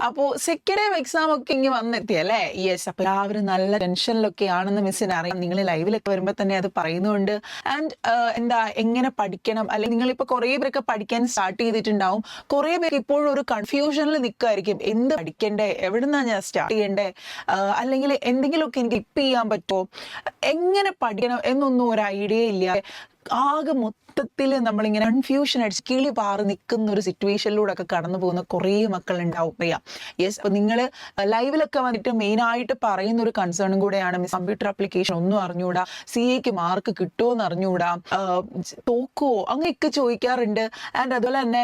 അപ്പോൾ second time exam ഒക്കെ ഇങ്ങനെ വന്നെത്തിയല്ലേ? യെസ്. അപ്പൊ എല്ലാവരും നല്ല ടെൻഷനിലൊക്കെ ആണെന്ന് മിസ്സിന് അറിയാം. നിങ്ങൾ ലൈവിലൊക്കെ വരുമ്പോൾ തന്നെ അത് പറയുന്നുണ്ട്. ആൻഡ് എങ്ങനെ പഠിക്കണം, അല്ലെങ്കിൽ നിങ്ങളിപ്പോൾ കുറേ പേരൊക്കെ പഠിക്കാൻ സ്റ്റാർട്ട് ചെയ്തിട്ടുണ്ടാവും. കുറേ പേര് ഇപ്പോഴും ഒരു കൺഫ്യൂഷനിൽ നിൽക്കുമായിരിക്കും. എന്ത് പഠിക്കണ്ടേ, എവിടുന്നാണ് ഞാൻ സ്റ്റാർട്ട് ചെയ്യണ്ടേ, അല്ലെങ്കിൽ എന്തെങ്കിലുമൊക്കെ എനിക്ക് ടിപ്പ് ചെയ്യാൻ പറ്റുമോ, എങ്ങനെ പഠിക്കണം എന്നൊന്നും ഒരു ഐഡിയ ഇല്ല. ആകെ മൊത്തത്തിൽ നമ്മളിങ്ങനെ കൺഫ്യൂഷൻ അടിച്ച് കിളി പാറി നിൽക്കുന്ന ഒരു സിറ്റുവേഷനിലൂടെ ഒക്കെ കടന്നു പോകുന്ന കുറേ മക്കളുണ്ടാവും അറിയാം. യെസ്. അപ്പോൾ നിങ്ങൾ ലൈവിലൊക്കെ വന്നിട്ട് മെയിനായിട്ട് പറയുന്ന ഒരു കൺസേണും കൂടെയാണ്, മിസ് കമ്പ്യൂട്ടർ ആപ്ലിക്കേഷൻ ഒന്നും അറിഞ്ഞുകൂടാ, CAക്ക് മാർക്ക് കിട്ടുമോ എന്ന് അറിഞ്ഞുകൂടാ, തോക്കുമോ, അങ്ങനെയൊക്കെ ചോദിക്കാറുണ്ട്. ആൻഡ് അതുപോലെ തന്നെ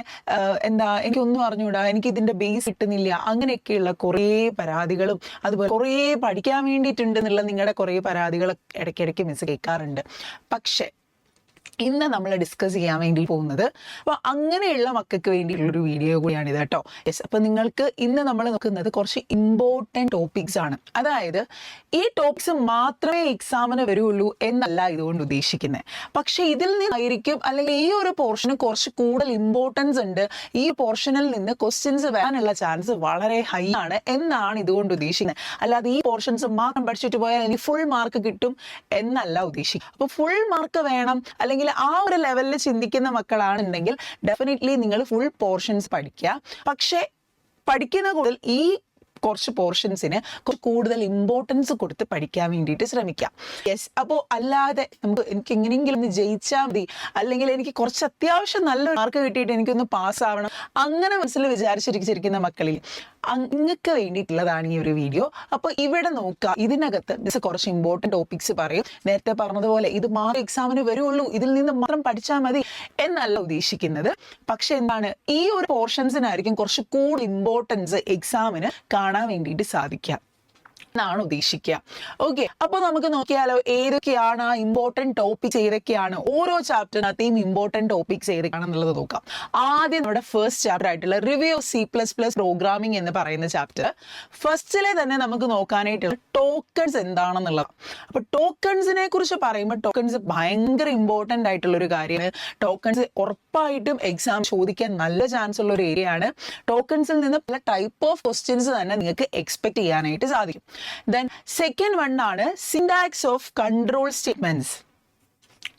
എനിക്കൊന്നും അറിഞ്ഞുകൂടാ, എനിക്ക് ഇതിൻ്റെ ബേസ് കിട്ടുന്നില്ല, അങ്ങനെയൊക്കെയുള്ള കുറേ പരാതികളും അതുപോലെ കുറേ പഠിക്കാൻ വേണ്ടിയിട്ടുണ്ട് എന്നുള്ള നിങ്ങളുടെ കുറേ പരാതികൾ ഇടയ്ക്കിടയ്ക്ക് മിസ് കേൾക്കാറുണ്ട്. പക്ഷേ ഇന്ന് നമ്മൾ ഡിസ്കസ് ചെയ്യാൻ വേണ്ടി പോകുന്നത് അപ്പോൾ അങ്ങനെയുള്ള മക്കൾക്ക് വേണ്ടിയുള്ളൊരു വീഡിയോ കൂടിയാണ് ഇത് കേട്ടോ. യെസ്. അപ്പോൾ നിങ്ങൾക്ക് ഇന്ന് നമ്മൾ നോക്കുന്നത് കുറച്ച് ഇമ്പോർട്ടൻറ്റ് ടോപ്പിക്സ് ആണ്. അതായത് ഈ ടോപ്പിക്സ് മാത്രമേ എക്സാമിന് വരുള്ളൂ എന്നല്ല ഇതുകൊണ്ട് ഉദ്ദേശിക്കുന്നത്. പക്ഷേ ഇതിൽ നിന്നായിരിക്കും, അല്ലെങ്കിൽ ഈ ഒരു പോർഷന് കുറച്ച് കൂടുതൽ ഇമ്പോർട്ടൻസ് ഉണ്ട്, ഈ പോർഷനിൽ നിന്ന് ക്വസ്റ്റ്യൻസ് വരാനുള്ള ചാൻസ് വളരെ ഹൈ ആണ് എന്നാണ് ഇതുകൊണ്ട് ഉദ്ദേശിക്കുന്നത്. അല്ലാതെ ഈ പോർഷൻസ് മാത്രം പഠിച്ചിട്ട് പോയാൽ എനിക്ക് ഫുൾ മാർക്ക് കിട്ടും എന്നല്ല ഉദ്ദേശിക്കുന്നത്. അപ്പോൾ ഫുൾ മാർക്ക് വേണം, അല്ലെങ്കിൽ ആ ഒരു ലെവലിൽ ചിന്തിക്കുന്ന മക്കളാണെന്നുണ്ടെങ്കിൽ ഡെഫിനറ്റ്ലി നിങ്ങൾ ഫുൾ പോർഷൻസ് പഠിക്കുക. പക്ഷേ പഠിക്കുന്ന കൂടുതൽ ഈ കുറച്ച് പോർഷൻസിന് കൂടുതൽ ഇമ്പോർട്ടൻസ് കൊടുത്ത് പഠിക്കാൻ വേണ്ടിയിട്ട് ശ്രമിക്കാം. യെസ്. അപ്പോൾ അല്ലാതെ എനിക്ക് എങ്ങനെയെങ്കിലും ഒന്ന് ജയിച്ചാൽ മതി, അല്ലെങ്കിൽ എനിക്ക് കുറച്ച് അത്യാവശ്യം നല്ലൊരു മാർക്ക് കിട്ടിയിട്ട് എനിക്കൊന്ന് പാസ്സാവണം, അങ്ങനെ മനസ്സിൽ വിചാരിച്ചിരിക്കുന്ന മക്കളിൽ നിങ്ങൾക്ക് വേണ്ടിയിട്ടുള്ളതാണ് ഈ ഒരു വീഡിയോ. അപ്പോൾ ഇവിടെ നോക്കുക, ഇതിനകത്ത് മിസ് കുറച്ച് ഇമ്പോർട്ടൻറ്റ് ടോപ്പിക്സ് പറയും. നേരത്തെ പറഞ്ഞതുപോലെ ഇത് മാറി എക്സാമിന് വരുള്ളൂ, ഇതിൽ നിന്ന് മാത്രം പഠിച്ചാൽ മതി എന്നല്ല ഉദ്ദേശിക്കുന്നത്. പക്ഷെ ഈ ഒരു പോർഷൻസിനായിരിക്കും കുറച്ച് കൂടുതൽ ഇമ്പോർട്ടൻസ് എക്സാമിന് കാണാൻ വേണ്ടിയിട്ട് സാധിക്കുക എന്നാണ് ഉദ്ദേശിക്കുക. ഓക്കെ. അപ്പോൾ നമുക്ക് നോക്കിയാലോ ഏതൊക്കെയാണ് ആ ഇമ്പോർട്ടൻറ്റ് ടോപ്പിക്സ്, ഏതൊക്കെയാണ് ഓരോ ചാപ്റ്ററിനകത്തെയും ഇമ്പോർട്ടൻറ്റ് ടോപ്പിക്സ് ഏതൊക്കെയാണെന്നുള്ളത് നോക്കാം. ആദ്യം നമ്മുടെ ഫസ്റ്റ് ചാപ്റ്റർ ആയിട്ടുള്ള റിവ്യൂ ഓഫ് C++ പ്രോഗ്രാമിംഗ് എന്ന് പറയുന്ന ചാപ്റ്റർ. ഫസ്റ്റിലെ തന്നെ നമുക്ക് നോക്കാനായിട്ടുള്ള ടോക്കൺസ് എന്താണെന്നുള്ളത്. അപ്പോൾ ടോക്കൺസിനെ കുറിച്ച് പറയുമ്പോൾ ടോക്കൺസ് ഭയങ്കര ഇമ്പോർട്ടൻ്റ് ആയിട്ടുള്ളൊരു കാര്യമാണ്. ടോക്കൺസ് ഉറപ്പായിട്ടും എക്സാം ചോദിക്കാൻ നല്ല ചാൻസ് ഉള്ള ഒരു ഏരിയ ആണ്. ടോക്കൺസിൽ നിന്ന് പല ടൈപ്പ് ഓഫ് ക്വസ്റ്റ്യൻസ് തന്നെ നിങ്ങൾക്ക് എക്സ്പെക്ട് ചെയ്യാനായിട്ട് സാധിക്കും. Then second one ആണ് syntax of control statements.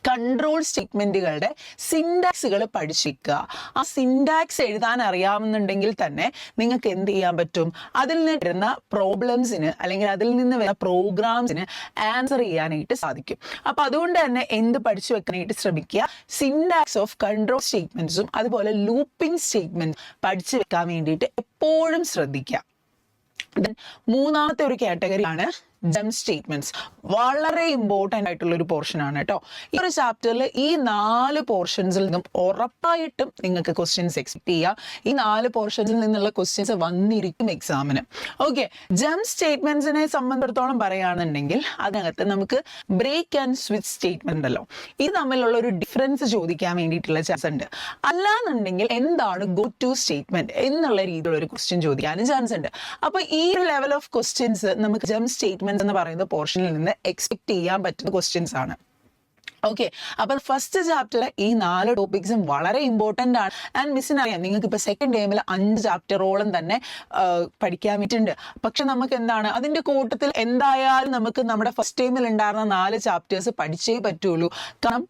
Control സ്റ്റേറ്റ്മെന്റുകളുടെ സിൻടാക്സുകൾ പഠിച്ചിരിക്കുക. ആ സിൻടാക്സ് എഴുതാൻ അറിയാമെന്നുണ്ടെങ്കിൽ തന്നെ നിങ്ങൾക്ക് എന്ത് ചെയ്യാൻ പറ്റും, അതിൽ നിന്ന് വരുന്ന പ്രോബ്ലംസിന് അല്ലെങ്കിൽ അതിൽ നിന്ന് വരുന്ന പ്രോഗ്രാംസിന് ആൻസർ ചെയ്യാനായിട്ട് സാധിക്കും. അപ്പം അതുകൊണ്ട് തന്നെ എന്ത് പഠിച്ചു വെക്കാനായിട്ട് ശ്രമിക്കുക, സിൻടാക്സ് ഓഫ് കൺട്രോൾ സ്റ്റേറ്റ്മെന്റ്സും അതുപോലെ ലൂപ്പിംഗ് സ്റ്റേറ്റ്മെന്റ് പഠിച്ചു വെക്കാൻ വേണ്ടിയിട്ട് എപ്പോഴും ശ്രദ്ധിക്കുക. മൂന്നാമത്തെ ഒരു കാറ്റഗറിയാണ് ജംപ് സ്റ്റേറ്റ്മെന്റ്സ്. വളരെ ഇമ്പോർട്ടൻ്റ് ആയിട്ടുള്ള ഒരു പോർഷൻ ആണ് കേട്ടോ. ഈ ഒരു ചാപ്റ്ററിൽ ഈ 4 പോർഷൻസിൽ നിന്നും ഉറപ്പായിട്ടും നിങ്ങൾക്ക് ക്വസ്റ്റ്യൻസ് എക്സ്പെക്ട് ചെയ്യാം. ഈ 4 പോർഷൻസിൽ നിന്നുള്ള ക്വസ്റ്റ്യൻസ് വന്നിരിക്കും എക്സാമിന്. ഓക്കെ. ജംപ് സ്റ്റേറ്റ്മെന്റ്സിനെ സംബന്ധിച്ചിടത്തോളം പറയുകയാണെന്നുണ്ടെങ്കിൽ അതിനകത്ത് നമുക്ക് ബ്രേക്ക് ആൻഡ് സ്വിച്ച് സ്റ്റേറ്റ്മെന്റ് ഉണ്ടല്ലോ, ഇത് തമ്മിലുള്ള ഒരു ഡിഫറൻസ് ചോദിക്കാൻ വേണ്ടിയിട്ടുള്ള ചാൻസ് ഉണ്ട്. അല്ലാന്നുണ്ടെങ്കിൽ എന്താണ് ഗോ ടു സ്റ്റേറ്റ്മെന്റ് എന്നുള്ള രീതിയിലുള്ള ഒരു ക്വസ്റ്റ്യൻ ചോദിക്കാനും ചാൻസ് ഉണ്ട്. അപ്പോൾ ഈ ഒരു ലെവൽ ഓഫ് ക്വസ്റ്റ്യൻസ് നമുക്ക് ജംപ് സ്റ്റേറ്റ്മെന്റ് എന്ന് പറയുന്ന പോർഷനിൽ നിന്ന് എക്സ്പെക്ട് ചെയ്യാൻ പറ്റുന്ന ക്വസ്റ്റ്യൻസ് ആണ്. ഓക്കെ. അപ്പം ഫസ്റ്റ് ചാപ്റ്ററിലെ ഈ 4 ടോപ്പിക്സും വളരെ ഇമ്പോർട്ടൻ്റ് ആണ്. ആൻഡ് മിസ്സിന് അറിയാം നിങ്ങൾക്ക് ഇപ്പോൾ സെക്കൻഡ് ടൈമിൽ 5 ചാപ്റ്ററോളം തന്നെ പഠിക്കാൻ പറ്റുന്നുണ്ട്. പക്ഷെ നമുക്ക് അതിൻ്റെ കൂട്ടത്തിൽ എന്തായാലും നമുക്ക് നമ്മുടെ ഫസ്റ്റ് ടൈമിൽ ഉണ്ടായിരുന്ന 4 ചാപ്റ്റേഴ്സ് പഠിച്ചേ പറ്റുള്ളൂ. കാരണം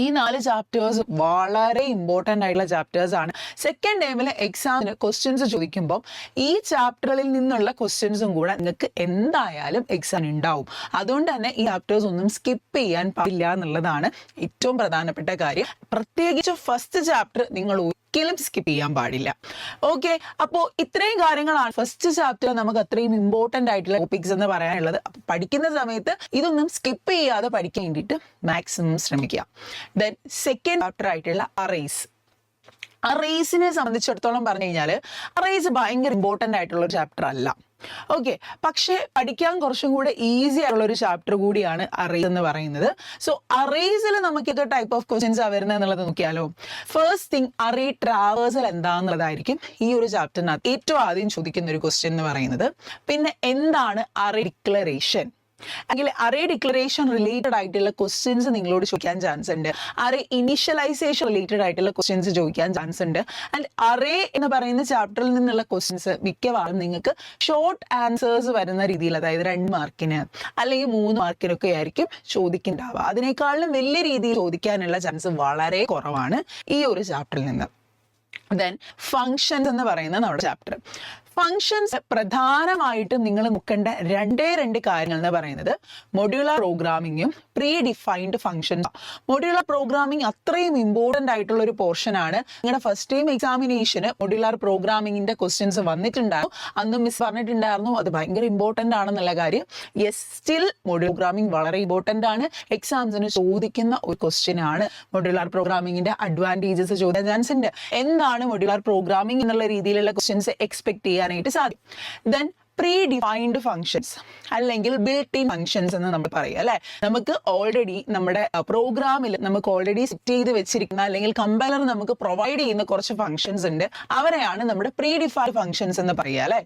ഈ 4 ചാപ്റ്റേഴ്സ് വളരെ ഇമ്പോർട്ടൻ്റ് ആയിട്ടുള്ള ചാപ്റ്റേഴ്സ് ആണ്. സെക്കൻഡ് ടൈമിൽ എക്സാമിന് ക്വസ്റ്റ്യൻസ് ചോദിക്കുമ്പോൾ ഈ ചാപ്റ്ററിൽ നിന്നുള്ള ക്വസ്റ്റ്യൻസും കൂടെ നിങ്ങൾക്ക് എന്തായാലും എക്സാം ഉണ്ടാവും. അതുകൊണ്ട് തന്നെ ഈ ചാപ്റ്റേഴ്സ് ഒന്നും സ്കിപ്പ് ചെയ്യാൻ പാടില്ല എന്നുള്ളതാണ് ഏറ്റവും പ്രധാനപ്പെട്ട കാര്യം. പ്രത്യേകിച്ച് ഫസ്റ്റ് ചാപ്റ്റർ നിങ്ങൾ ഒരിക്കലും സ്കിപ്പ് ചെയ്യാൻ പാടില്ല. ഓക്കെ. അപ്പോൾ ഇത്രയും കാര്യങ്ങളാണ് ഫസ്റ്റ് ചാപ്റ്റർ നമുക്ക് അത്രയും ഇമ്പോർട്ടൻ്റ് ആയിട്ടുള്ള ടോപ്പിക്സ് എന്ന് പറയാനുള്ളത്. പഠിക്കുന്ന സമയത്ത് ഇതൊന്നും സ്കിപ്പ് ചെയ്യാതെ പഠിക്കാൻ വേണ്ടിയിട്ട് മാക്സിമം ശ്രമിക്കുക. ദെൻ സെക്കൻഡ് ചാപ്റ്റർ ആയിട്ടുള്ള അറേസ്. അറേസിനെ സംബന്ധിച്ചിടത്തോളം പറഞ്ഞു കഴിഞ്ഞാൽ അറേസ് ഭയങ്കര ഇമ്പോർട്ടൻ്റ് ആയിട്ടുള്ള ഒരു ചാപ്റ്റർ അല്ല. ഓക്കെ. പക്ഷെ പഠിക്കാൻ കുറച്ചും കൂടെ ഈസി ആയിട്ടുള്ള ഒരു ചാപ്റ്റർ കൂടിയാണ് അറേസ് എന്ന് പറയുന്നത്. സോ അറേസിൽ നമുക്ക് ഇത് ടൈപ്പ് ഓഫ് ക്വസ്റ്റ്യൻസ് വരുന്നത് എന്നുള്ളത് നോക്കിയാലോ. ഫസ്റ്റ് തിങ്, അറേ ട്രാവേഴ്സൽ എന്താന്നുള്ളതായിരിക്കും ഈ ഒരു ചാപ്റ്ററിനകത്ത് ഏറ്റവും ആദ്യം ചോദിക്കുന്ന ഒരു ക്വസ്റ്റ്യൻ എന്ന് പറയുന്നത്. പിന്നെ എന്താണ് അറേ ഡിക്ലറേഷൻ, അല്ലെങ്കിൽ അറേ ഡിക്ലറേഷൻ റിലേറ്റഡ് ആയിട്ടുള്ള ക്വസ്റ്റ്യൻസ് നിങ്ങളോട് ചോദിക്കാൻ ചാൻസ് ഉണ്ട്. അറേ ഇനീഷ്യലൈസേഷൻ റിലേറ്റഡ് ആയിട്ടുള്ള ക്വസ്റ്റ്യൻസ് ചോദിക്കാൻ ചാൻസ് ഉണ്ട്. ആൻഡ് അറേ എന്ന് പറയുന്ന ചാപ്റ്ററിൽ നിന്നുള്ള ക്വസ്റ്റ്യൻസ് മിക്കവാറും നിങ്ങൾക്ക് ഷോർട്ട് ആൻസേഴ്സ് വരുന്ന രീതിയിൽ, അതായത് 2 മാർക്കിന് അല്ലെങ്കിൽ 3 മാർക്കിനൊക്കെ ആയിരിക്കും ചോദിക്കുന്നുണ്ടാവുക. അതിനേക്കാളും വലിയ രീതിയിൽ ചോദിക്കാനുള്ള ചാൻസ് വളരെ കുറവാണ് ഈ ഒരു ചാപ്റ്ററിൽ നിന്ന്. ദെൻ ഫങ്ഷൻസ് എന്ന് പറയുന്ന നമ്മുടെ ചാപ്റ്റർ. ഫങ്ഷൻസ് പ്രധാനമായിട്ടും നിങ്ങൾ നോക്കേണ്ട 2 കാര്യങ്ങൾ എന്ന് പറയുന്നത് മൊഡ്യൂളർ പ്രോഗ്രാമിങ്ങും പ്രീ ഡിഫൈൻഡ് ഫങ്ഷൻസ്. മൊഡ്യൂളർ പ്രോഗ്രാമിംഗ് അത്രയും ഇമ്പോർട്ടൻ്റ് ആയിട്ടുള്ള ഒരു പോർഷൻ ആണ്. നിങ്ങളുടെ ഫസ്റ്റ് ടൈം എക്സാമിനേഷന് മൊഡ്യൂളർ പ്രോഗ്രാമിങ്ങിന്റെ ക്വസ്റ്റ്യൻസ് വന്നിട്ടുണ്ടാവും. അന്ന് മിസ് പറഞ്ഞിട്ടുണ്ടായിരുന്നു അത് ഭയങ്കര ഇമ്പോർട്ടൻ്റ് ആണെന്നുള്ള കാര്യം. യെസ്, സ്റ്റിൽ മൊഡ്യൂളർ പ്രോഗ്രാമിംഗ് വളരെ ഇമ്പോർട്ടൻ്റ് ആണ്. എക്സാംസിന് ചോദിക്കുന്ന ഒരു ക്വസ്റ്റ്യൻ ആണ്. മൊഡ്യൂളർ പ്രോഗ്രാമിങ്ങിന്റെ അഡ്വാൻറ്റേജസ് ചോദിക്കാൻ ചാൻസ് ഉണ്ട്. എന്താണ് മൊഡ്യൂളർ പ്രോഗ്രാമിംഗ് എന്നുള്ള രീതിയിലുള്ള ക്വസ്റ്റ്യൻസ് എക്സ്പെക്ട് ചെയ്യാനായിട്ട് സാധിക്കും. ദെൻ പ്രീ ഡിഫൈൻഡ് ഫങ്ഷൻസ് അല്ലെങ്കിൽ ബിൽറ്റ് ഇൻ ഫങ്ഷൻസ് എന്ന് നമ്മൾ പറയും അല്ലെ. നമുക്ക് ഓൾറെഡി നമ്മുടെ പ്രോഗ്രാമിൽ നമുക്ക് ഓൾറെഡി സെറ്റ് ചെയ്ത് വെച്ചിരിക്കുന്ന അല്ലെങ്കിൽ കമ്പൈലർ നമുക്ക് പ്രൊവൈഡ് ചെയ്യുന്ന കുറച്ച് ഫങ്ഷൻസ് ഉണ്ട്. അവരെയാണ് നമ്മുടെ പ്രീ ഡിഫൈൻഡ് ഫങ്ഷൻസ് എന്ന് പറയുക അല്ലെ.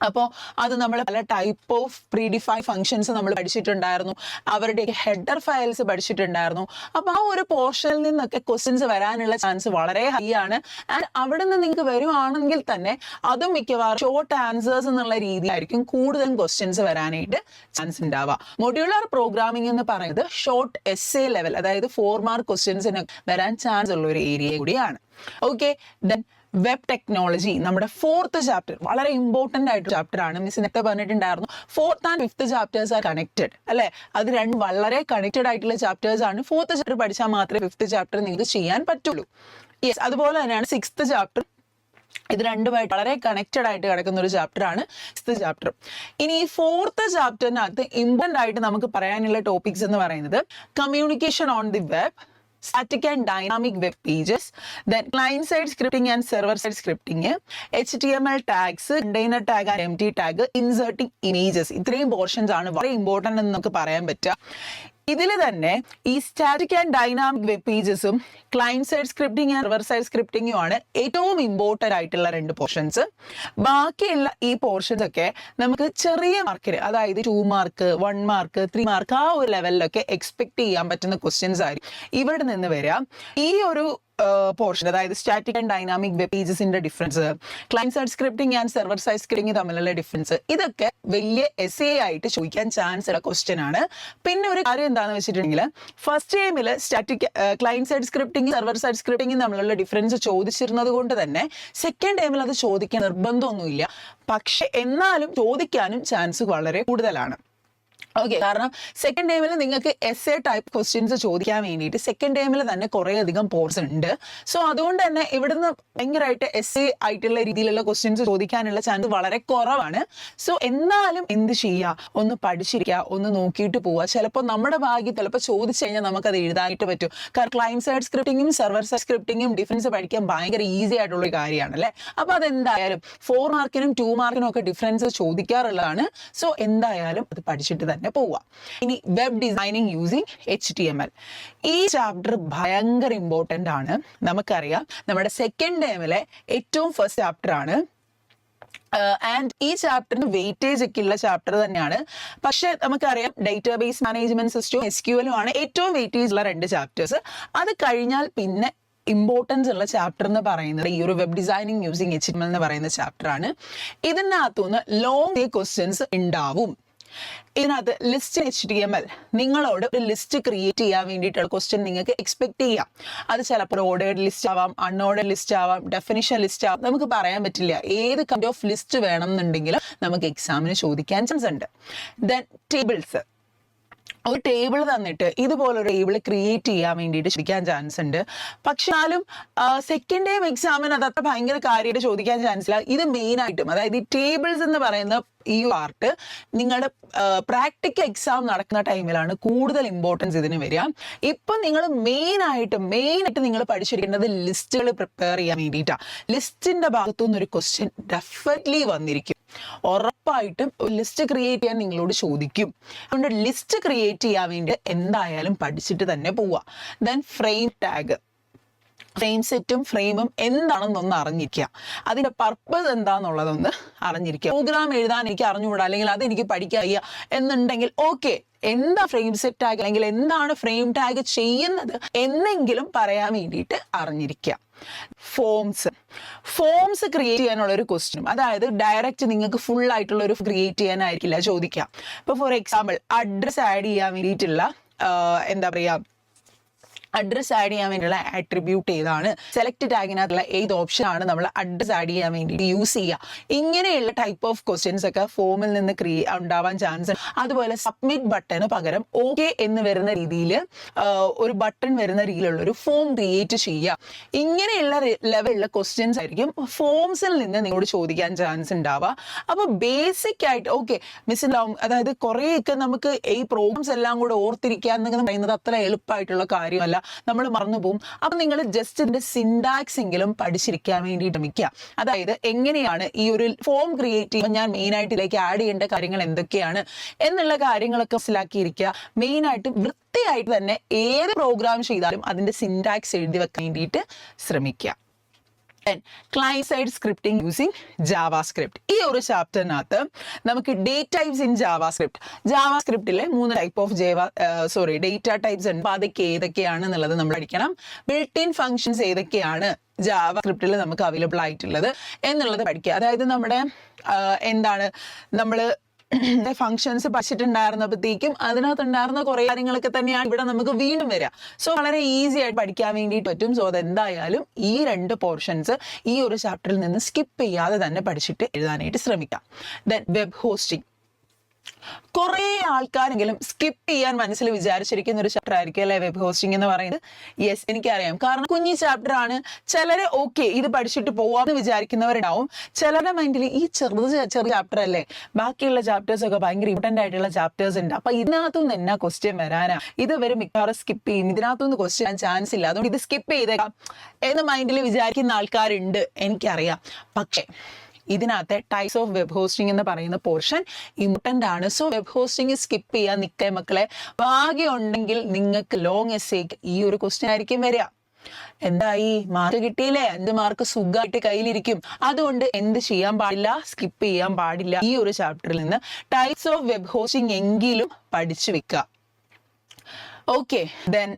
അപ്പോൾ അത് നമ്മൾ പല type of pre defined functions നമ്മൾ പഠിച്ചിട്ടുണ്ടായിരുന്നു. അവരുടെ ഹെഡർ ഫയൽസ് പഠിച്ചിട്ടുണ്ടായിരുന്നു. അപ്പോൾ ആ ഒരു പോർഷനിൽ നിന്നൊക്കെ ക്വസ്റ്റ്യൻസ് വരാനുള്ള ചാൻസ് വളരെ ഹൈ ആണ്. ആൻഡ് അവിടെ നിന്ന് നിങ്ങൾക്ക് വരുവാണെങ്കിൽ തന്നെ അതും മിക്കവാറും ഷോർട്ട് ആൻസേഴ്സ് എന്നുള്ള രീതിയിലായിരിക്കും കൂടുതലും ക്വസ്റ്റ്യൻസ് വരാനായിട്ട് ചാൻസ് ഉണ്ടാവുക. മൊഡ്യൂളർ പ്രോഗ്രാമിംഗ് എന്ന് പറയുന്നത് ഷോർട്ട് എസ്സേ ലെവൽ, അതായത് 4 മാർക്ക് ക്വസ്റ്റ്യൻസിന് വരാൻ ചാൻസ് ഉള്ള ഒരു ഏരിയ കൂടിയാണ്. ഓക്കെ, ദെൻ വെബ് ടെക്നോളജി നമ്മുടെ 4th ചാപ്റ്റർ വളരെ ഇമ്പോർട്ടൻ്റ് ആയിട്ട് ചാപ്റ്റർ ആണ്. മിസ് നേരത്തെ പറഞ്ഞിട്ടുണ്ടായിരുന്നു 4th and 5th chapters are connected അല്ലെ. അത് 2 വളരെ കണക്റ്റഡ് ആയിട്ടുള്ള ചാപ്റ്റേഴ്സ് ആണ്. 4th ചാപ്റ്റർ പഠിച്ചാൽ മാത്രമേ 5th ചാപ്റ്റർ നിങ്ങൾക്ക് ചെയ്യാൻ പറ്റുള്ളൂ. യെസ്, അതുപോലെ തന്നെയാണ് 6th ചാപ്റ്റർ. ഇത് രണ്ടുമായിട്ട് വളരെ കണക്റ്റഡ് ആയിട്ട് കിടക്കുന്ന ഒരു ചാപ്റ്റർ ആണ് 6th ചാപ്റ്റർ. ഇനി ഈ 4th ചാപ്റ്ററിനകത്ത് ഇമ്പോർട്ടൻ്റ് ആയിട്ട് നമുക്ക് പറയാനുള്ള ടോപ്പിക്സ് എന്ന് പറയുന്നത് communication on the web, static and dynamic web pages, then client side scripting and server side scripting, HTML tags, container tag and empty tag, inserting images. ഇത്രയും portions ആണ് വളരെ ഇമ്പോർട്ടൻ്റ് എന്ന് നമുക്ക് പറയാൻ പറ്റുക. ഇതിൽ തന്നെ ഈ സ്റ്റാറ്റിക് ആൻഡ് ഡൈനാമിക് വെബ് പേജസും client side scripting and server side സ്ക്രിപ്റ്റിംഗും ആണ് ഏറ്റവും ഇമ്പോർട്ടൻ്റ് ആയിട്ടുള്ള 2 പോർഷൻസ്. ബാക്കിയുള്ള ഈ പോർഷൻസ് ഒക്കെ നമുക്ക് ചെറിയ മാർക്കിന്, അതായത് 2 മാർക്ക് 1 മാർക്ക് 3 മാർക്ക് ആ ഒരു ലെവലിലൊക്കെ എക്സ്പെക്ട് ചെയ്യാൻ പറ്റുന്ന ക്വസ്റ്റ്യൻസ് ആയിരിക്കും ഇവിടെ നിന്ന് വരാം. ഈ ഒരു പോർഷൻ, അതായത് സ്റ്റാറ്റിക് ആൻഡ് ഡൈനാമിക് വെബ് പേജസിന്റെ difference, client side scripting and server side scripting തമ്മിലുള്ള ഡിഫറൻസ്, ഇതൊക്കെ വലിയ എസ്സേ ആയിട്ട് ചോദിക്കാൻ ചാൻസ് ഉള്ള ക്വസ്റ്റ്യൻ ആണ്. പിന്നെ ഒരു കാര്യം എന്താണെന്ന് വെച്ചിട്ടുണ്ടെങ്കിൽ ഫസ്റ്റ് ടൈമിൽ static client side scripting server side scripting തമ്മിലുള്ള ഡിഫറൻസ് ചോദിച്ചിരുന്നത് കൊണ്ട് തന്നെ സെക്കൻഡ് ടൈമിൽ അത് ചോദിക്കാൻ നിർബന്ധമൊന്നുമില്ല. പക്ഷെ എന്നാലും ചോദിക്കാനും ചാൻസ് വളരെ കൂടുതലാണ്. ഓക്കെ, കാരണം സെക്കൻഡ് ടൈമിൽ നിങ്ങൾക്ക് എസ്സേ ടൈപ്പ് ക്വസ്റ്റ്യൻസ് ചോദിക്കാൻ വേണ്ടിയിട്ട് സെക്കൻഡ് ടൈമിൽ തന്നെ കുറേ അധികം പോർഷൻ ഉണ്ട്. സോ അതുകൊണ്ട് തന്നെ ഇവിടുന്ന് ഭയങ്കരമായിട്ട് എസ്സേ ആയിട്ടുള്ള രീതിയിലുള്ള ക്വസ്റ്റ്യൻസ് ചോദിക്കാനുള്ള ചാൻസ് വളരെ കുറവാണ്. സോ എന്നാലും എന്ത് ചെയ്യുക, ഒന്ന് പഠിച്ചിരിക്കുക, ഒന്ന് നോക്കിയിട്ട് പോവുക. ചിലപ്പോൾ നമ്മുടെ ഭാഗ്യം ചിലപ്പോൾ ചോദിച്ചു കഴിഞ്ഞാൽ നമുക്കത് എഴുതാനായിട്ട് പറ്റും. കാരണം ക്ലയന്റ് സൈഡ് സ്ക്രിപ്റ്റിങ്ങും സെർവർ സൈഡ് സ്ക്രിപ്റ്റിങ്ങും ഡിഫറൻസ് പഠിക്കാൻ ഭയങ്കര ഈസി ആയിട്ടുള്ള ഒരു കാര്യമാണ് അല്ലേ. അപ്പോൾ അതെന്തായാലും 4 മാർക്കിനും 2 മാർക്കിനും ഒക്കെ ഡിഫറൻസ് ചോദിക്കാറുള്ളതാണ്. സോ എന്തായാലും അത് പഠിച്ചിട്ട് തന്നെ പോവുക. ഇനി വെബ് ഡിസൈനിങ് യൂസിങ് HTML, ഈ ചാപ്റ്റർ ഭയങ്കര ഇമ്പോർട്ടൻ്റ് ആണ്. നമുക്കറിയാം നമ്മുടെ സെക്കൻഡ് ടൈമിലെ ഏറ്റവും ഫസ്റ്റ് ചാപ്റ്റർ ആണ്. ആൻഡ് ഈ ചാപ്റ്ററിന് വെയിറ്റേജ് ഒക്കെ ഉള്ള ചാപ്റ്റർ തന്നെയാണ്. പക്ഷെ നമുക്കറിയാം ഡേറ്റാബേസ് മാനേജ്മെന്റ് സിസ്റ്റവും SQL ആണ് ഏറ്റവും വെയിറ്റേജ് ഉള്ള 2 ചാപ്റ്റേഴ്സ്. അത് കഴിഞ്ഞാൽ പിന്നെ ഇമ്പോർട്ടൻസ് ഉള്ള ചാപ്റ്റർ എന്ന് പറയുന്നത് ഈ ഒരു വെബ് ഡിസൈനിങ് യൂസിങ് HTML എന്ന് പറയുന്ന ചാപ്റ്റർ ആണ്. ഇതിനകത്തുനിന്ന് ലോങ് ക്വസ്റ്റ്യൻസ് ഉണ്ടാവും. ഇതിനകത്ത് ലിസ്റ്റ് HTML നിങ്ങളോട് ഒരു ലിസ്റ്റ് ക്രിയേറ്റ് ചെയ്യാൻ വേണ്ടിയിട്ടുള്ള ക്വസ്റ്റ്യൻ നിങ്ങൾക്ക് എക്സ്പെക്ട് ചെയ്യാം. അത് ചിലപ്പോൾ ഓർഡേർഡ് ലിസ്റ്റ് ആവാം, അൺഓർഡേർഡ് ലിസ്റ്റ് ആവാം, ഡെഫിനിഷൻ ലിസ്റ്റ് ആവാം, നമുക്ക് പറയാൻ പറ്റില്ല. ഏത് കൈൻഡ് ഓഫ് ലിസ്റ്റ് വേണം എന്നുണ്ടെങ്കിലും നമുക്ക് എക്സാമിന് ചോദിക്കാൻ ചാൻസ് ഉണ്ട്. ദെൻ ടേബിൾസ്, ഒരു ടേബിൾ തന്നിട്ട് ഇതുപോലൊരു ടേബിൾ ക്രിയേറ്റ് ചെയ്യാൻ വേണ്ടിയിട്ട് ചോദിക്കാൻ ചാൻസ് ഉണ്ട്. പക്ഷെ എന്നാലും സെക്കൻഡ് ടൈം എക്സാമിന് അതത്ര ഭയങ്കര കാര്യമായിട്ട് ചോദിക്കാൻ ചാൻസ് ഇല്ല. ഇത് മെയിനായിട്ടും, അതായത് ഈ ടേബിൾസ് എന്ന് പറയുന്ന ഈ പാർട്ട് നിങ്ങളുടെ പ്രാക്ടിക്കൽ എക്സാം നടക്കുന്ന ടൈമിലാണ് കൂടുതൽ ഇമ്പോർട്ടൻസ് ഇതിന് വരിക. ഇപ്പം നിങ്ങൾ മെയിനായിട്ട് നിങ്ങൾ പഠിച്ചിരിക്കേണ്ടത് ലിസ്റ്റുകൾ പ്രിപ്പയർ ചെയ്യാൻ വേണ്ടിയിട്ടാണ്. ലിസ്റ്റിന്റെ ഭാഗത്തുനിന്ന് ഒരു ക്വസ്റ്റ്യൻ ഡെഫിനറ്റ്ലി വന്നിരിക്കും. ഉറപ്പായിട്ടും ഒരു ലിസ്റ്റ് ക്രിയേറ്റ് ചെയ്യാൻ നിങ്ങളോട് ചോദിക്കും. അതുകൊണ്ട് ലിസ്റ്റ് ക്രിയേറ്റ് ചെയ്യാൻ വേണ്ടി എന്തായാലും പഠിച്ചിട്ട് തന്നെ പോവുക. ദെൻ ഫ്രെയിം ടാഗ്, ഫ്രെയിം സെറ്റും ഫ്രെയിമും എന്താണെന്നൊന്ന് അറിഞ്ഞിരിക്കുക, അതിന്റെ പർപ്പസ് എന്താണെന്നുള്ളതൊന്ന് അറിഞ്ഞിരിക്കുക. പ്രോഗ്രാം എഴുതാൻ എനിക്ക് അറിഞ്ഞുകൂടാ അല്ലെങ്കിൽ അതെനിക്ക് പഠിക്കാൻ വയ്യ എന്നുണ്ടെങ്കിൽ ഓക്കെ, എന്താ ഫ്രെയിം സെറ്റ് ടാഗ് അല്ലെങ്കിൽ എന്താണ് ഫ്രെയിം ടാഗ് ചെയ്യുന്നത് എന്നെങ്കിലും പറയാൻ വേണ്ടിയിട്ട് അറിഞ്ഞിരിക്കുക. ഫോംസ് ക്രിയേറ്റ് ചെയ്യാനുള്ള ഒരു ക്വസ്റ്റ്യനും, അതായത് ഡയറക്റ്റ് നിങ്ങൾക്ക് ഫുൾ ആയിട്ടുള്ള ഒരു ക്രിയേറ്റ് ചെയ്യാനായിരിക്കില്ല ചോദിക്കാം. ഇപ്പൊ ഫോർ എക്സാമ്പിൾ അഡ്രസ് ആഡ് ചെയ്യാൻ വേണ്ടിയിട്ടുള്ള എന്താ പറയാ, അഡ്രസ് ആഡ് ചെയ്യാൻ വേണ്ടിയുള്ള ആട്രിബ്യൂട്ട് ഏതാണ്, സെലക്ട് ടാഗിനകത്തുള്ള ഏത് ഓപ്ഷൻ ആണ് നമ്മൾ അഡ്രസ് ആഡ് ചെയ്യാൻ വേണ്ടിയിട്ട് യൂസ് ചെയ്യുക, ഇങ്ങനെയുള്ള ടൈപ്പ് ഓഫ് ക്വസ്റ്റ്യൻസ് ഒക്കെ ഫോമിൽ നിന്ന് ഉണ്ടാവാൻ ചാൻസ് ഉണ്ട്. അതുപോലെ സബ്മിറ്റ് ബട്ടന് പകരം ഓക്കെ എന്ന് വരുന്ന രീതിയിൽ ഒരു ബട്ടൺ വരുന്ന രീതിയിലുള്ള ഒരു ഫോം ക്രിയേറ്റ് ചെയ്യുക. ഇങ്ങനെയുള്ള ലെവലിലുള്ള ക്വസ്റ്റ്യൻസ് ആയിരിക്കും ഫോംസിൽ നിന്ന് നിങ്ങളോട് ചോദിക്കാൻ ചാൻസ് ഉണ്ടാവുക. അപ്പോൾ ബേസിക് ആയിട്ട് ഓക്കെ മിസ്സിലാവും, അതായത് കുറേയൊക്കെ നമുക്ക് ഈ പ്രോഗ്രാംസ് എല്ലാം കൂടെ ഓർത്തിരിക്കുക എന്ന് പറയുന്നത് അത്ര എളുപ്പമായിട്ടുള്ള കാര്യമല്ല, നമ്മൾ മറന്നുപോകും. അപ്പൊ നിങ്ങൾ ജസ്റ്റ് ഇതിന്റെ സിൻടാക്സ് എങ്കിലും പഠിച്ചിരിക്കാൻ വേണ്ടി ശ്രമിക്കുക. അതായത് എങ്ങനെയാണ് ഈ ഒരു ഫോം ക്രിയേറ്റ് ചെയ്യുമ്പോൾ ഞാൻ മെയിൻ ആയിട്ട് ഇതിലേക്ക് ആഡ് ചെയ്യേണ്ട കാര്യങ്ങൾ എന്തൊക്കെയാണ് എന്നുള്ള കാര്യങ്ങളൊക്കെ മനസ്സിലാക്കിയിരിക്കുക. മെയിൻ ആയിട്ട് വൃത്തിയായിട്ട് തന്നെ ഏത് പ്രോഗ്രാം ചെയ്താലും അതിന്റെ സിൻടാക്സ് എഴുതി വെക്കാൻ വേണ്ടിയിട്ട് ശ്രമിക്കുക. Client side scripting using JavaScript. ഈ ഒരു ചാപ്റ്ററിനകത്ത് നമുക്ക് ഡേറ്റ ടൈപ്സ് ഇൻ ജാവാസ്ക്രിപ്റ്റ്, ജാവാസ്ക്രിപ്റ്റിലെ 3 ടൈപ്പ് ഓഫ് ഡേറ്റ ടൈപ്സ് ഉണ്ട്. അപ്പോൾ അതൊക്കെ ഏതൊക്കെയാണ് എന്നുള്ളത് നമ്മൾ പഠിക്കണം. ബിൽറ്റ് ഇൻ ഫങ്ഷൻസ് ഏതൊക്കെയാണ് ജാവാസ്ക്രിപ്റ്റിൽ നമുക്ക് അവൈലബിൾ ആയിട്ടുള്ളത് എന്നുള്ളത് പഠിക്കുക. അതായത് നമ്മുടെ എന്താണ് നമ്മൾ ഫങ്ഷൻസ് പഠിച്ചിട്ടുണ്ടായിരുന്നപ്പോഴത്തേക്കും അതിനകത്തുണ്ടായിരുന്ന കുറെ കാര്യങ്ങളൊക്കെ തന്നെയാണ് ഇവിടെ നമുക്ക് വീണ്ടും വരിക. സോ വളരെ ഈസി ആയിട്ട് പഠിക്കാൻ വേണ്ടിയിട്ട് പറ്റും. സോ അതെന്തായാലും ഈ 2 പോർഷൻസ് ഈ ഒരു ചാപ്റ്ററിൽ നിന്ന് സ്കിപ്പ് ചെയ്യാതെ തന്നെ പഠിച്ചിട്ട് എഴുതാനായിട്ട് ശ്രമിക്കാം. ദെൻ വെബ് ഹോസ്റ്റിംഗ്, കുറെ ആൾക്കാരെങ്കിലും സ്കിപ്പ് ചെയ്യാൻ മനസ്സിൽ വിചാരിച്ചിരിക്കുന്ന ഒരു ചാപ്റ്റർ ആയിരിക്കും അല്ലെ വെബ് ഹോസ്റ്റിംഗ് എന്ന് പറയുന്നത്. യെസ്, എനിക്കറിയാം, കാരണം കുഞ്ഞി ചാപ്റ്റർ ആണ്. ചിലര് ഓക്കെ ഇത് പഠിച്ചിട്ട് പോവാന്ന് വിചാരിക്കുന്നവരുണ്ടാവും. ചിലരുടെ മൈൻഡിൽ ഈ ചെറിയ ചാപ്റ്റർ അല്ലേ, ബാക്കിയുള്ള ചാപ്റ്റേഴ്സ് ഒക്കെ ഭയങ്കര ഇമ്പോർട്ടന്റ് ആയിട്ടുള്ള ചാപ്റ്റേഴ്സ് ഉണ്ട്, അപ്പൊ ഇതിനകത്തുനിന്ന് എന്നാ ക്വസ്റ്റ്യൻ വരാനാ, ഇത് വരെ മിക്കവാറും സ്കിപ്പ് ചെയ്യും, ഇതിനകത്തുനിന്ന് ക്വസ്റ്റ്യൻ ചെയ്യാൻ ചാൻസ് ഇല്ല, അതുകൊണ്ട് ഇത് സ്കിപ്പ് ചെയ്തേക്കാം എന്ന് മൈൻഡിൽ വിചാരിക്കുന്ന ആൾക്കാരുണ്ട്, എനിക്കറിയാം. പക്ഷേ ഇതിനകത്തെ ടൈപ്സ് ഓഫ് വെബ് ഹോസ്റ്റിംഗ് എന്ന് പറയുന്ന പോർഷൻ ഇമ്പോർട്ടന്റ് ആണ്. സോ വെബ് ഹോസ്റ്റിംഗ് സ്കിപ്പ് ചെയ്യാൻ നിൽക്കേ മക്കളെ. ഭാഗ്യം ഉണ്ടെങ്കിൽ നിങ്ങൾക്ക് ലോങ് എസ്സേക്ക് ഈ ഒരു ക്വസ്റ്റ്യൻ ആയിരിക്കും വരിക. എന്തായി, മാർക്ക് കിട്ടിയില്ലേ, 5 മാർക്ക് സുഖമായിട്ട് കയ്യിലിരിക്കും. അതുകൊണ്ട് എന്ത് ചെയ്യാൻ പാടില്ല, സ്കിപ്പ് ചെയ്യാൻ പാടില്ല. ഈ ഒരു ചാപ്റ്ററിൽ നിന്ന് ടൈപ്സ് ഓഫ് വെബ് ഹോസ്റ്റിംഗ് എങ്കിലും പഠിച്ചു വെക്കുക. ഓക്കെ, ദെൻ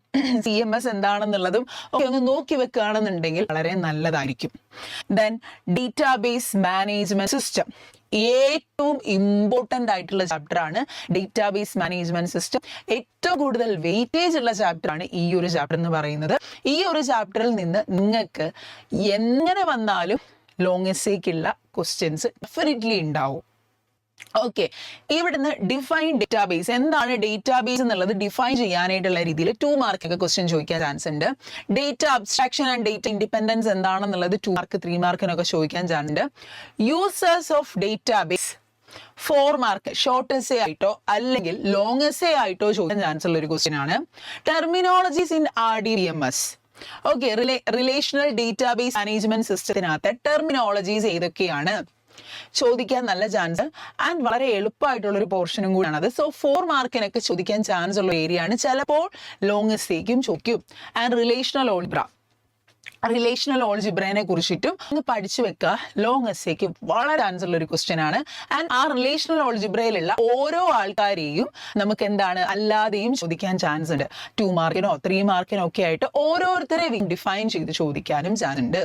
CMS എന്താണെന്നുള്ളതും ഒന്ന് നോക്കി വെക്കുകയാണെന്നുണ്ടെങ്കിൽ വളരെ നല്ലതായിരിക്കും. ദെൻ ഡേറ്റാബേസ് മാനേജ്മെന്റ് സിസ്റ്റം, ഏറ്റവും ഇമ്പോർട്ടന്റ് ആയിട്ടുള്ള ചാപ്റ്റർ ആണ് ഡേറ്റാബേസ് മാനേജ്മെന്റ് സിസ്റ്റം. ഏറ്റവും കൂടുതൽ വെയിറ്റേജ് ഉള്ള ചാപ്റ്റർ ആണ് ഈ ഒരു ചാപ്റ്റർ എന്ന് പറയുന്നത്. ഈ ഒരു ചാപ്റ്ററിൽ നിന്ന് നിങ്ങൾക്ക് എങ്ങനെ വന്നാലും ലോങ് എസ്സേക്കുള്ള ക്വസ്റ്റ്യൻസ് ഡെഫിനറ്റ്ലി ഉണ്ടാവും. ഓക്കെ, ഇവിടുന്ന് ഡിഫൈൻ ഡേറ്റാബേസ്, എന്താണ് ഡേറ്റാബേസ് എന്നുള്ളത് ഡിഫൈൻ ചെയ്യാനായിട്ടുള്ള രീതിയിൽ 2 മാർക്കൊക്കെ ക്വസ്റ്റ്യൻ ചോദിക്കാൻ ചാൻസ് ഉണ്ട്. Data abstraction and data independence എന്താണെന്നുള്ളത് 2 മാർക്ക് 3 മാർക്കിനൊക്കെ ചോദിക്കാൻ ചാൻസ് ഉണ്ട്. Users of database 4 mark short essay ആയിട്ടോ അല്ലെങ്കിൽ ലോങ് എസ്സേ ആയിട്ടോ ചോദിക്കാൻ ചാൻസ് ഉള്ള ഒരു ക്വസ്റ്റ്യൻ ആണ്. Terminologies in RDBMS, okay, relational database management സിസ്റ്റത്തിനകത്തെ ടെർമിനോളജീസ് ഏതൊക്കെയാണ് ചോദിക്കാൻ നല്ല ചാൻസ് ആൻഡ് വളരെ എളുപ്പമായിട്ടുള്ള ഒരു പോർഷനും കൂടിയാണ് അത്. സോ 4 മാർക്കിനൊക്കെ ചോദിക്കാൻ ചാൻസ് ഉള്ള ഏരിയ ആണ്. ചിലപ്പോൾ ലോങ് എസ്സേക്കും ചോദിക്കും. ആൻഡ് റിലേഷണൽ ഓൾജിബ്രയെ കുറിച്ചിട്ടും ഒന്ന് പഠിച്ചു വെക്കുക. ലോങ് എസ്സേക്ക് വളരെ ചാൻസ് ഉള്ള ഒരു ക്വസ്റ്റ്യൻ ആണ്. ആൻഡ് ആ റിലേഷണൽ ഓൾജിബ്രയിലുള്ള ഓരോ ആൾക്കാരെയും നമുക്ക് എന്താണ് അല്ലാതെയും ചോദിക്കാൻ ചാൻസ് ഉണ്ട്. 2 മാർക്കിനോ 3 മാർക്കിനോ ഒക്കെ ആയിട്ട് ഓരോരുത്തരെ ഡിഫൈൻ ചെയ്ത് ചോദിക്കാനും ചാൻസ് ഉണ്ട്.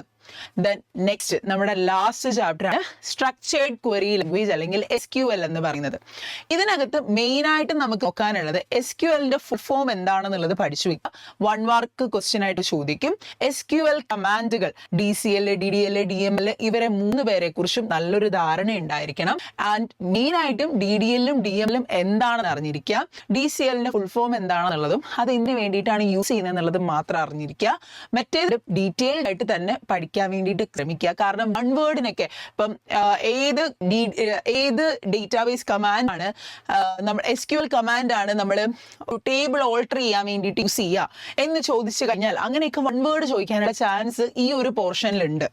ദെൻ നെക്സ്റ്റ് നമ്മുടെ ലാസ്റ്റ് ചാപ്റ്റർ ആണ് സ്ട്രക്ചേർഡ് ക്വറി ലാംഗ്വേജ് അല്ലെങ്കിൽ SQL എന്ന് പറയുന്നത്. ഇതിനകത്ത് മെയിൻ ആയിട്ട് നമുക്ക് നോക്കാനുള്ളത് SQLന്റെ ഫുൾ ഫോം എന്താണെന്നുള്ളത് പഠിച്ചു വെക്കുക. 1 മാർക്ക് ക്വസ്റ്റ്യൻ ആയിട്ട് ചോദിക്കും. SQL കമാൻഡുകൾ DCL, DDL, DML ഇവരെ 3 പേരെ കുറിച്ചും നല്ലൊരു ധാരണ ഉണ്ടായിരിക്കണം. ആൻഡ് മെയിൻ ആയിട്ടും DDLും DMLും എന്താണെന്ന് അറിഞ്ഞിരിക്കുക. DCLന്റെ ഫുൾ ഫോം എന്താണെന്നുള്ളതും അത് എന്തിനു വേണ്ടിയിട്ടാണ് യൂസ് ചെയ്യുന്നത് എന്നുള്ളതും മാത്രം അറിഞ്ഞിരിക്കുക. മറ്റേത് ഡീറ്റെയിൽഡ് ആയിട്ട് തന്നെ പഠിക്കാൻ വേണ്ടിയിട്ട് ശ്രമിക്കുക. കാരണം 1 വേർഡിനൊക്കെ ഇപ്പം ഏത് ഡേറ്റാബേസ് കമാൻഡ് ആണ് നമ്മൾ SQL കമാൻഡ് ആണ് നമ്മൾ ടേബിൾ ഓൾട്ടർ ചെയ്യാൻ വേണ്ടിയിട്ട് യൂസ് ചെയ്യുക എന്ന് ചോദിച്ചു കഴിഞ്ഞാൽ അങ്ങനെയൊക്കെ 1 വേർഡ് ചോദിക്കാനുള്ള ചാൻസ് ഈ ഒരു പോർഷനിലുണ്ട്.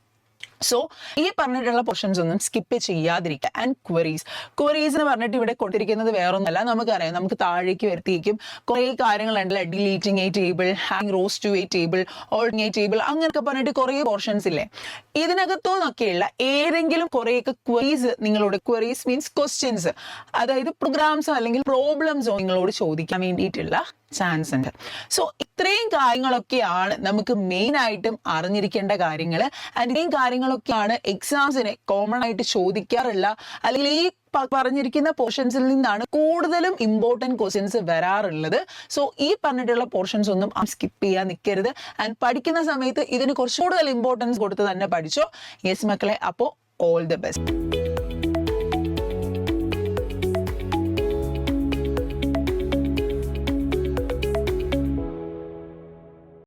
സോ ഈ പറഞ്ഞിട്ടുള്ള പോർഷൻസ് ഒന്നും സ്കിപ്പ് ചെയ്യാതിരിക്കുക. ആൻഡ് ക്വറീസ് എന്ന് പറഞ്ഞിട്ട് ഇവിടെ കൊടുത്തിരിക്കുന്നത് വേറൊന്നുമല്ല. നമുക്കറിയാം, നമുക്ക് താഴേക്ക് വരുത്തിയേക്കും കുറേ കാര്യങ്ങളുണ്ടല്ലോ, deleting a table, hang rows to a table, altering a table, അങ്ങനെയൊക്കെ പറഞ്ഞിട്ട് കുറേ പോർഷൻസ് ഇല്ലേ. ഇതിനകത്തുനിന്നൊക്കെയുള്ള ഏതെങ്കിലും കുറേയൊക്കെ ക്വറീസ് നിങ്ങളോട്, ക്വറീസ് മീൻസ് ക്വസ്റ്റ്യൻസ്, അതായത് പ്രോഗ്രാംസോ അല്ലെങ്കിൽ പ്രോബ്ലംസോ നിങ്ങളോട് ചോദിക്കാൻ വേണ്ടിയിട്ടുള്ള ചാൻസ് ഉണ്ട്. സോ ഇത്രയും കാര്യങ്ങളൊക്കെയാണ് നമുക്ക് മെയിൻ ആയിട്ടും അറിഞ്ഞിരിക്കേണ്ട കാര്യങ്ങൾ. ആൻഡ് ഇത്രയും കാര്യങ്ങളൊക്കെയാണ് എക്സാംസിന് കോമൺ ആയിട്ട് ചോദിക്കാറുള്ള, അല്ലെങ്കിൽ ഈ പറഞ്ഞിരിക്കുന്ന പോർഷൻസിൽ നിന്നാണ് കൂടുതലും ഇമ്പോർട്ടൻറ്റ് ക്വസ്റ്റ്യൻസ് വരാറുള്ളത്. സോ ഈ പറഞ്ഞിട്ടുള്ള പോർഷൻസ് ഒന്നും സ്കിപ്പ് ചെയ്യാൻ നിൽക്കരുത്. ആൻഡ് പഠിക്കുന്ന സമയത്ത് ഇതിന് കുറച്ച് കൂടുതൽ ഇമ്പോർട്ടൻസ് കൊടുത്ത് തന്നെ പഠിച്ചോ. യെസ് മക്കളെ, അപ്പോൾ ഓൾ ദി ബെസ്റ്റ്.